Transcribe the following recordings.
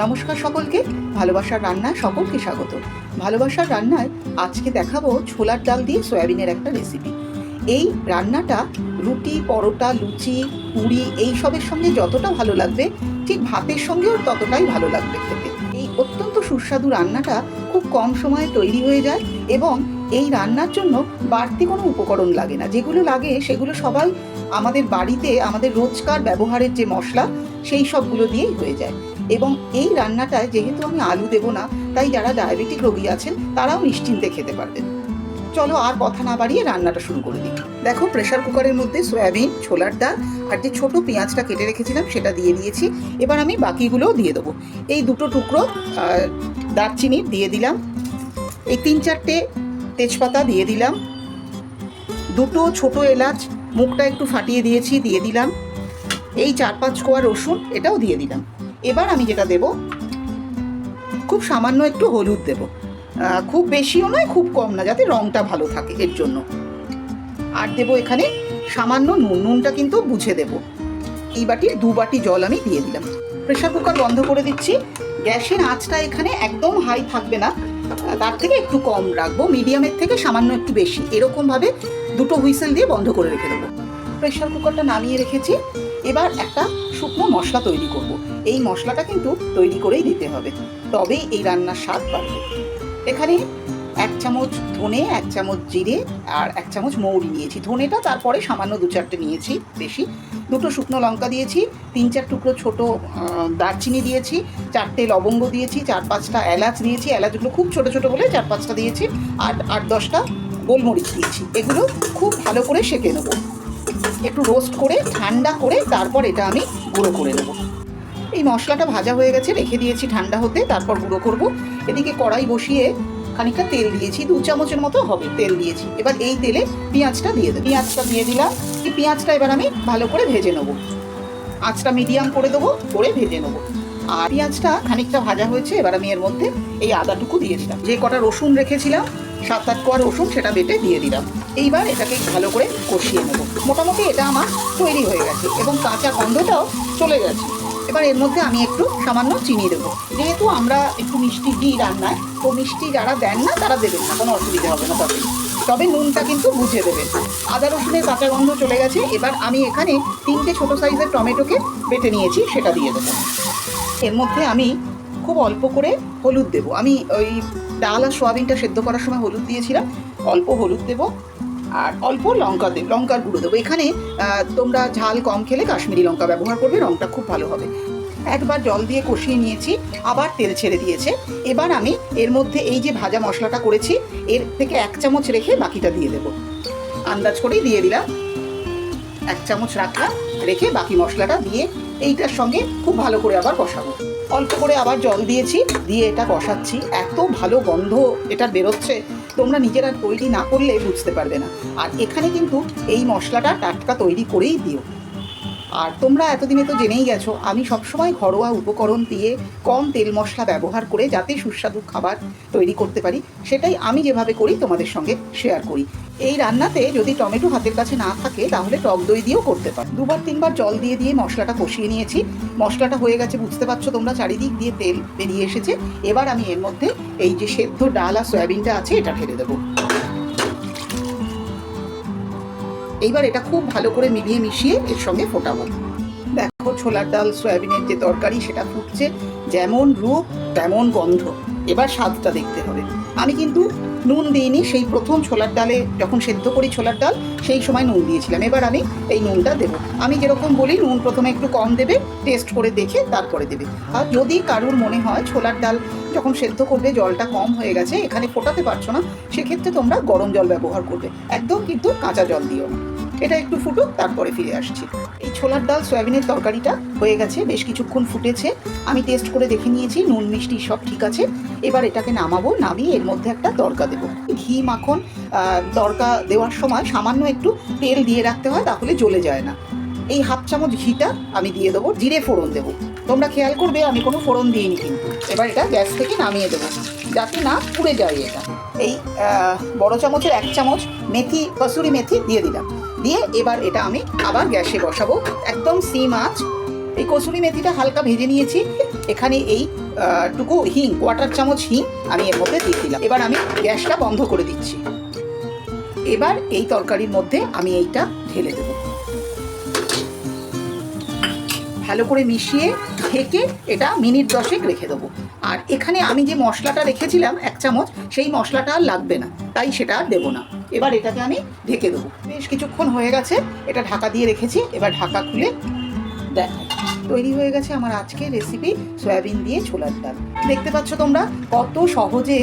নমস্কার সকলকে, ভালোবাসার রান্না সকলকে স্বাগত। ভালোবাসার রান্নায় আজকে দেখাবো ছোলার ডাল দিয়ে সয়াবিনের একটা রেসিপি। এই রান্নাটা রুটি, পরোটা, লুচি, পুরি এইসবের সঙ্গে যতটা ভালো লাগবে, ঠিক ভাতের সঙ্গেও ততটাই ভালো লাগবে খেতে। এই অত্যন্ত সুস্বাদু রান্নাটা খুব কম সময়ে তৈরি হয়ে যায় এবং এই রান্নার জন্য বাড়তি কোনো উপকরণ লাগে না। যেগুলো লাগে সেগুলো সবাই আমাদের বাড়িতে আমাদের রোজকার ব্যবহারের যে মশলা সেই সবগুলো দিয়েই হয়ে যায়। এবং এই রান্নাটায় যেহেতু আমি আলু দেবো না, তাই যারা ডায়াবেটিক রোগী আছেন তারাও নিশ্চিন্তে খেতে পারবেন। চলো আর কথা না বাড়িয়ে রান্নাটা শুরু করে দিই। দেখো, প্রেশার কুকারের মধ্যে সয়াবিন, ছোলার ডাল আর যে ছোট পেঁয়াজটা কেটে রেখেছিলাম সেটা দিয়ে দিয়েছি। এবার আমি বাকিগুলোও দিয়ে দেবো। এই দুটো টুকরো দারচিনি দিয়ে দিলাম, এই 3-4টে তেজপাতা দিয়ে দিলাম, দুটো ছোট এলাচ মুখটা একটু ফাটিয়ে দিয়েছি দিয়ে দিলাম, এই 4-5 কোয়া রসুন এটাও দিয়ে দিলাম। এবার আমি যেটা দেব, খুব সামান্য একটু হলুদ দেব, খুব বেশিও নয় খুব কম না, যাতে রঙটা ভালো থাকে এর জন্য। আর দেব এখানে সামান্য নুন, নুনটা কিন্তু বুঝে দেব। এই বাটির 2 বাটি জল আমি দিয়ে দিলাম। প্রেশার কুকার বন্ধ করে দিচ্ছি। গ্যাসের আঁচটা এখানে একদম হাই থাকবে না, তার থেকে একটু কম রাখবো, মিডিয়ামের থেকে সামান্য একটু বেশি, এরকমভাবে 2টো হুইসেল দিয়ে বন্ধ করে রেখে দেবো। প্রেশার কুকারটা নামিয়ে রেখেছি। এবার একটা শুকনো মশলা তৈরি করব। এই মশলাটা কিন্তু তৈরি করেই দিতে হবে, তবেই এই রান্নার স্বাদ বাড়বে। এখানে 1 চামচ ধনে, 1 চামচ জিরে আর 1 চামচ মৌরি নিয়েছি। ধনেটা তারপরে সামান্য 2-4টে নিয়েছি, বেশি। 2টো শুকনো লঙ্কা দিয়েছি, 3-4 টুকরো ছোট দারচিনি দিয়েছি, 4টে লবঙ্গ দিয়েছি, 4-5টা এলাচ দিয়েছি, এলাচগুলো খুব ছোট ছোট বলে 4-5টা দিয়েছি, আর 8-10টা গোলমরিচ দিয়েছি। এগুলো খুব ভালো করে সেঁকে নেবো, একটু রোস্ট করে ঠান্ডা করে তারপর এটা আমি গুঁড়ো করে নেব। এই মশলাটা ভাজা হয়ে গেছে, রেখে দিয়েছি ঠান্ডা হতে, তারপর গুঁড়ো করব। এদিকে কড়াই বসিয়ে খানিকটা তেল দিয়েছি, 2 চামচের মতো হবে তেল দিয়েছি। এবার এই তেলে পেঁয়াজটা দিয়ে দেবো। পেঁয়াজটা দিয়ে দিলাম। এই পেঁয়াজটা এবার আমি ভালো করে ভেজে নেবো, আঁচটা মিডিয়াম করে দেবো, করে ভেজে নেবো। আর পেঁয়াজটা খানিকটা ভাজা হয়েছে, এবার আমি এর মধ্যে এই আদাটুকু দিয়ে দিলাম। যে কটা রসুন রেখেছিলাম, 7-8 কোয়া রসুন, সেটা বেটে দিয়ে দিলাম। এইবার এটাকে ভালো করে কষিয়ে নেব। মোটামুটি এটা আমার তৈরি হয়ে গেছে এবং কাঁচা গন্ধটাও চলে গেছে। এবার এর মধ্যে আমি একটু সামান্য চিনি দেবো। যেহেতু আমরা একটু মিষ্টি দিই রান্নায়, তো মিষ্টি যারা দেন না তারা দেবেন না, কোনো অসুবিধা হবে না। তবে নুনটা কিন্তু বুঝে দেবেন। আদা রসুনের কাঁচা গন্ধ চলে গেছে। এবার আমি এখানে 3টে ছোটো সাইজের টমেটোকে বেটে নিয়েছি, সেটা দিয়ে দেবো। এর মধ্যে আমি খুব অল্প করে হলুদ দেবো। আমি ওই ডাল আর সোয়াবিনটা সেদ্ধ করার সময় হলুদ দিয়েছিলাম, অল্প হলুদ দেবো। আর অল্প লঙ্কার গুঁড়ো দেবো। এখানে তোমরা ঝাল কম খেলে কাশ্মীরি লঙ্কা ব্যবহার করবে, রঙটা খুব ভালো হবে। একবার জল দিয়ে কষিয়ে নিয়েছি, আবার তেল ছেড়ে দিয়েছে। এবার আমি এর মধ্যে এই যে ভাজা মশলাটা করেছি, এর থেকে 1 চামচ রেখে বাকিটা দিয়ে দেবো। আন্দাজ করেই দিয়ে দিলাম, 1 চামচ রাখলাম, রেখে বাকি মশলাটা দিয়ে এইটার সঙ্গে খুব ভালো করে আবার কষাবো। অল্প করে আবার জল দিয়েছি, দিয়ে এটা কষাচ্ছি। এত ভালো গন্ধ এটা বেরোচ্ছে, তোমরা নিজেরা তৈরি না করলে বুঝতে পারবে না। আর এখানে কিন্তু এই মশলাটা টাটকা তৈরি করেই দিও। আর তোমরা এতদিনে তো জেনেই গেছো, আমি সবসময় ঘরোয়া উপকরণ দিয়ে কম তেল মশলা ব্যবহার করে যাতে সুস্বাদু খাবার তৈরি করতে পারি, সেটাই আমি যেভাবে করি তোমাদের সঙ্গে শেয়ার করি। এই রান্নাতে যদি টমেটো হাতের কাছে না থাকে তাহলে টক দই দিয়েও করতে পারো। 2-3বার জল দিয়ে মশলাটা কষিয়ে নিয়েছি। মশলাটা হয়ে গেছে, বুঝতে পারছো তোমরা, চারিদিক দিয়ে তেল বেরিয়ে এসেছে। এবার আমি এর মধ্যে এই যে সেদ্ধ ডাল আর সয়াবিনটা আছে এটা ঢেলে দেবো। এইবার এটা খুব ভালো করে মিলিয়ে মিশিয়ে এর সঙ্গে ফোটাবো। দেখো, ছোলার ডাল সয়াবিনের যে তরকারি সেটা ফুটছে, যেমন রূপ তেমন গন্ধ। এবার স্বাদটা দেখতে হবে। আমি কিন্তু নুন দিইনি, সেই প্রথম ছোলার ডালে যখন সেদ্ধ করি ছোলার ডাল সেই সময় নুন দিয়েছিলাম। এবার আমি এই নুনটা দেবো। আমি যেরকম বলি, নুন প্রথমে একটু কম দেবে, টেস্ট করে দেখে তারপরে দেবে। আর যদি কারুর মনে হয় ছোলার ডাল যখন সেদ্ধ করবে জলটা কম হয়ে গেছে, এখানে ফোটাতে পারছো না, সেক্ষেত্রে তোমরা গরম জল ব্যবহার করবে, একদম কিন্তু কাঁচা জল দিও না। এটা একটু ফুটুক, তারপরে ফিরে আসছি। এই ছোলার ডাল সয়াবিনের তরকারিটা হয়ে গেছে, বেশ কিছুক্ষণ ফুটেছে। আমি টেস্ট করে দেখে নিয়েছি, নুন মিষ্টি সব ঠিক আছে। এবার এটাকে নামাবো, নামিয়ে এর মধ্যে একটা তড়কা দেবো। ঘি মাখন তড়কা দেওয়ার সময় সামান্য একটু তেল দিয়ে রাখতে হয়, তাহলে জ্বলে যায় না। এই 1/2 চামচ ঘিটা আমি দিয়ে দেবো। জিরে ফোড়ন দেবো, তোমরা খেয়াল করবে আমি কোনো ফোড়ন দিইনি কিন্তু। এবার এটা গ্যাস থেকে নামিয়ে দেবো, যাতে না পুড়ে যায় এটা। এই বড় চামচের 1 চামচ মেথি, কসুরি মেথি দিয়ে দিলাম। দিয়ে এবার এটা আমি আবার গ্যাসে বসাবো, একদম সিম আঁচ। এই কসুরি মেথিটা হালকা ভেজে নিয়েছি। এখানে এই টুকু হিং, 1/4 চামচ হিং আমি এর মধ্যে দিয়ে দিলাম। এবার আমি গ্যাসটা বন্ধ করে দিচ্ছি। এবার এই তরকারির মধ্যে আমি এইটা ঢেলে দেব। ভালো করে মিশিয়ে ঢেকে এটা মিনিট 10 রেখে দেবো। আর এখানে আমি যে মশলাটা রেখেছিলাম 1 চামচ, সেই মশলাটা আর লাগবে না, তাই সেটা আর দেবো না। এবার এটাকে আমি ঢেকে দেবো। বেশ কিছুক্ষণ হয়ে গেছে, এটা ঢাকা দিয়ে রেখেছি। এবার ঢাকা খুলে দেখাই। তৈরি হয়ে গেছে আমার আজকের রেসিপি, সয়াবিন দিয়ে ছোলার ডাল। দেখতে পাচ্ছ তোমরা কত সহজে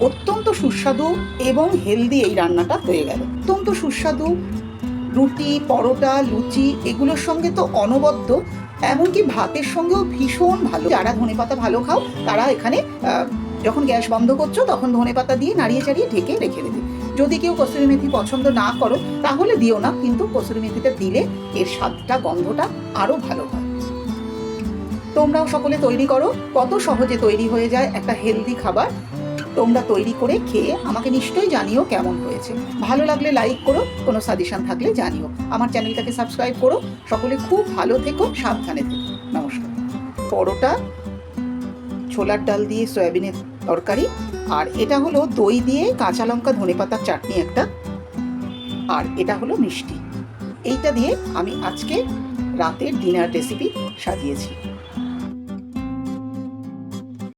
অত্যন্ত সুস্বাদু এবং হেলদি এই রান্নাটা হয়ে গেল। অত্যন্ত সুস্বাদু, রুটি, পরোটা, লুচি এগুলোর সঙ্গে তো অনবদ্য, এমনকি ভাতের সঙ্গেও ভীষণ ভালো। যারা ধনেপাতা ভালো খাও তারা এখানে যখন গ্যাস বন্ধ করছো তখন ধনেপাতা দিয়ে নাড়িয়ে চাড়িয়ে ঢেকে রেখে দেবে। যদি কেউ কসুরি মেথি পছন্দ না করো তাহলে দিও না, কিন্তু কসুরি মেথিটা দিলে এর স্বাদটা, গন্ধটা আরও ভালো হয়। তোমরাও সকলে তৈরি করো। কত সহজে তৈরি হয়ে যায় একটা হেলদি খাবার। তোমরা তৈরি করে খেয়ে আমাকে নিশ্চয়ই জানিও কেমন হয়েছে। ভালো লাগলে লাইক করো, কোনো সাজেশন থাকলে জানিও। আমার চ্যানেলটাকে সাবস্ক্রাইব করো। সকলে খুব ভালো থেকো, সাবধানে থেকো। নমস্কার। পরোটা, ছোলার ডাল দিয়ে সয়াবিনের তরকারি, আর এটা হলো দই দিয়ে কাঁচা লঙ্কা ধনেপাতার চাটনি একটা, আর এটা হলো মিষ্টি। এইটা দিয়ে আমি আজকে রাতের ডিনার রেসিপি সাজিয়েছি।